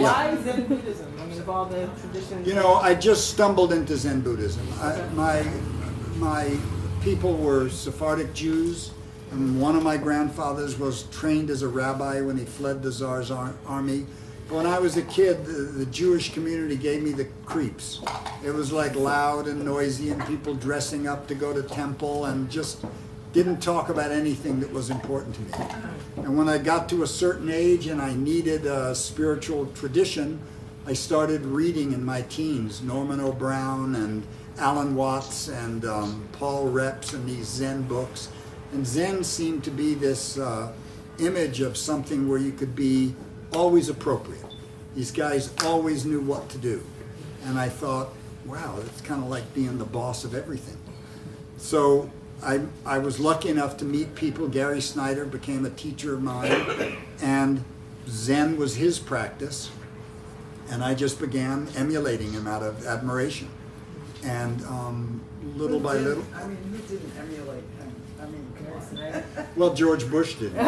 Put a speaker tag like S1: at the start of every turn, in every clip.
S1: Why Zen Buddhism? I mean, of all the traditions.
S2: You know, I just stumbled into Zen Buddhism. My people were Sephardic Jews, and one of my grandfathers was trained as a rabbi when he fled the Tsar's army. But when I was a kid, the Jewish community gave me the creeps. It was like loud and noisy and people dressing up to go to temple and just didn't talk about anything that was important to me. And when I got to a certain age and I needed a spiritual tradition, I started reading in my teens, Norman O. Brown and Alan Watts and Paul Reps and these Zen books. And Zen seemed to be this image of something where you could be always appropriate. These guys always knew what to do. And I thought, wow, it's kind of like being the boss of everything. So I was lucky enough to meet people. Gary Snyder became a teacher of mine, and Zen was his practice. And I just began emulating him out of admiration. And little by little.
S3: I mean, who didn't emulate him? I mean, Gary Snyder.
S2: Well, George Bush did.
S3: We know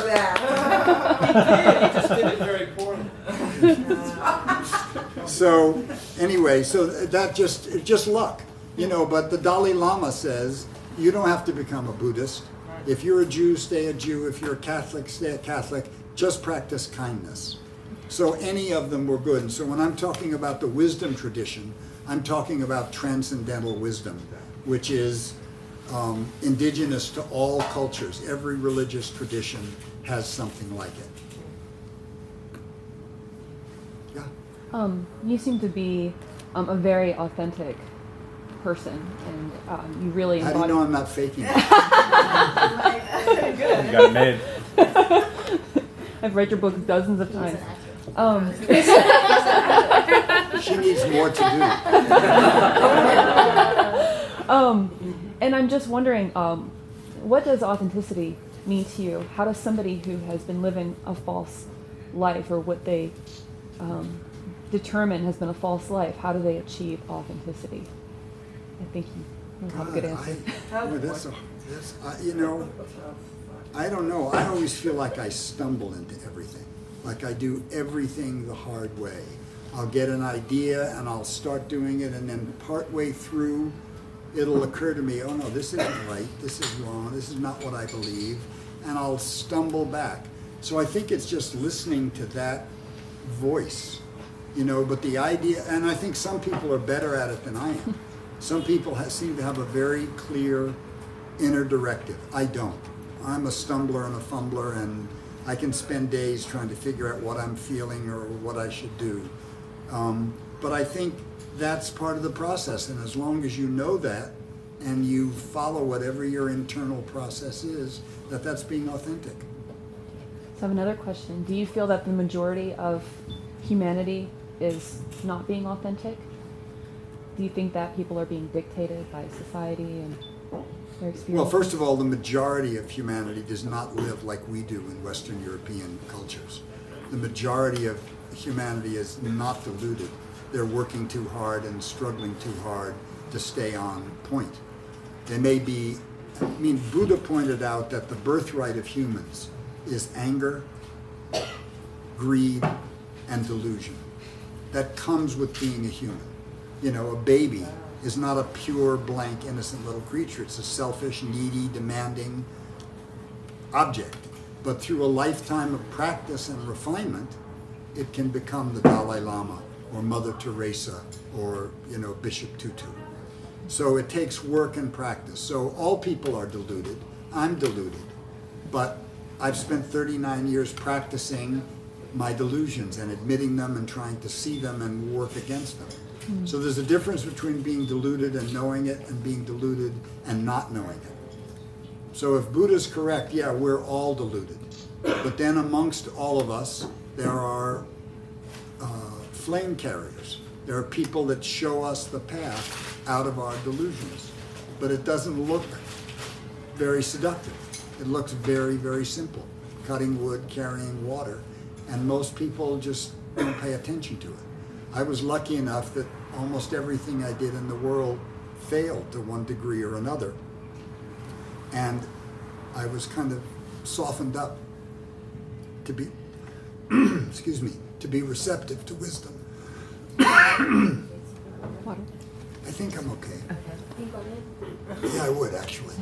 S3: that.
S1: He just did it very poorly.
S2: So anyway, so that just luck, you know. But the Dalai Lama says you don't have to become a Buddhist. If you're a Jew, stay a Jew. If you're a Catholic, stay a Catholic. Just practice kindness. So any of them were good. And so when I'm talking about the wisdom tradition, I'm talking about transcendental wisdom, which is indigenous to all cultures. Every religious tradition has something like it. Yeah.
S4: You seem to be a very authentic person, and you really embody.
S2: How do you know I'm not faking it?
S1: Good.
S5: You got it made.
S4: I've read your books dozens of times.
S2: She needs more to do.
S4: And I'm just wondering, what does authenticity mean to you? How does somebody who has been living a false life, or what they determine has been a false life, how do they achieve authenticity? I think you have a good answer.
S2: You know, I don't know. I always feel like I stumble into everything. Like I do everything the hard way. I'll get an idea and I'll start doing it, and then partway through it'll occur to me, oh no, this isn't right, this is wrong, this is not what I believe, and I'll stumble back. So I think it's just listening to that voice, you know, but the idea, and I think some people are better at it than I am. Some people seem to have a very clear inner directive. I don't. I'm a stumbler and a fumbler, and I can spend days trying to figure out what I'm feeling or what I should do. But I think that's part of the process, and as long as you know that and you follow whatever your internal process is, that's being authentic.
S4: So I have another question. Do you feel that the majority of humanity is not being authentic? Do you think that people are being dictated by society and their experience?
S2: Well, first of all, the majority of humanity does not live like we do in Western European cultures. The majority of humanity is not deluded. They're working too hard and struggling too hard to stay on point. They may be, Buddha pointed out that the birthright of humans is anger, greed, and delusion. That comes with being a human. You know, a baby is not a pure, blank, innocent little creature. It's a selfish, needy, demanding object. But through a lifetime of practice and refinement, it can become the Dalai Lama or Mother Teresa or, you know, Bishop Tutu. So it takes work and practice. So all people are deluded. I'm deluded. But I've spent 39 years practicing my delusions and admitting them and trying to see them and work against them. Mm-hmm. So there's a difference between being deluded and knowing it and being deluded and not knowing it. So if Buddha's correct, yeah, we're all deluded. But then amongst all of us, there are flame carriers. There are people that show us the path out of our delusions. But it doesn't look very seductive. It looks very, very simple. Cutting wood, carrying water. And most people just don't pay attention to it. I was lucky enough that almost everything I did in the world failed to one degree or another. And I was kind of softened up. to be, excuse me, to be receptive to wisdom.
S4: Water.
S2: I think I'm okay.
S4: Okay.
S2: Yeah, I would actually.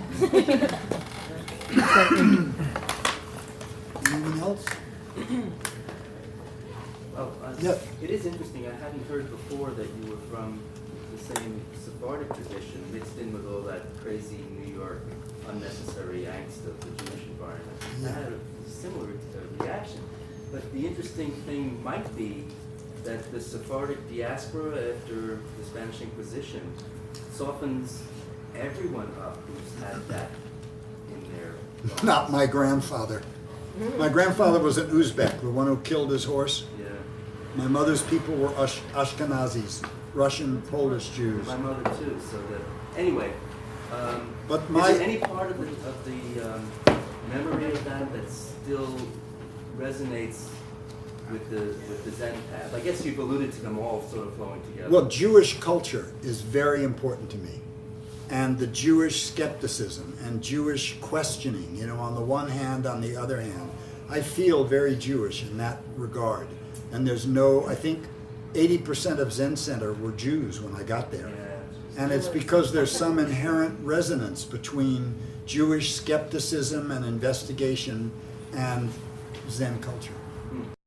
S2: Anyone else?
S5: Oh,
S2: Yeah.
S5: It is interesting. I hadn't heard before that you were from the same Sephardic tradition, mixed in with all that crazy New York unnecessary angst of the Jewish environment.
S2: Yeah.
S5: I had a similar reaction. But the interesting thing might be that the Sephardic diaspora after the Spanish Inquisition softens everyone up who's had that in their lives.
S2: Not my grandfather. My grandfather was an Uzbek, the one who killed his horse.
S5: Yeah.
S2: My mother's people were Ashkenazis, Russian, Polish Jews.
S5: My mother too. So that anyway.
S2: But
S5: Is
S2: my
S5: there any part of the memory of that that still resonates with the Zen path? I guess you've alluded to them all sort of flowing together.
S2: well, Jewish culture is very important to me, and the Jewish skepticism and Jewish questioning. You know, on the one hand, on the other hand, I feel very Jewish in that regard. And there's no, I think, 80% of Zen Center were Jews when I got there.
S5: Yeah.
S2: And it's because there's some inherent resonance between Jewish skepticism and investigation and Zen culture.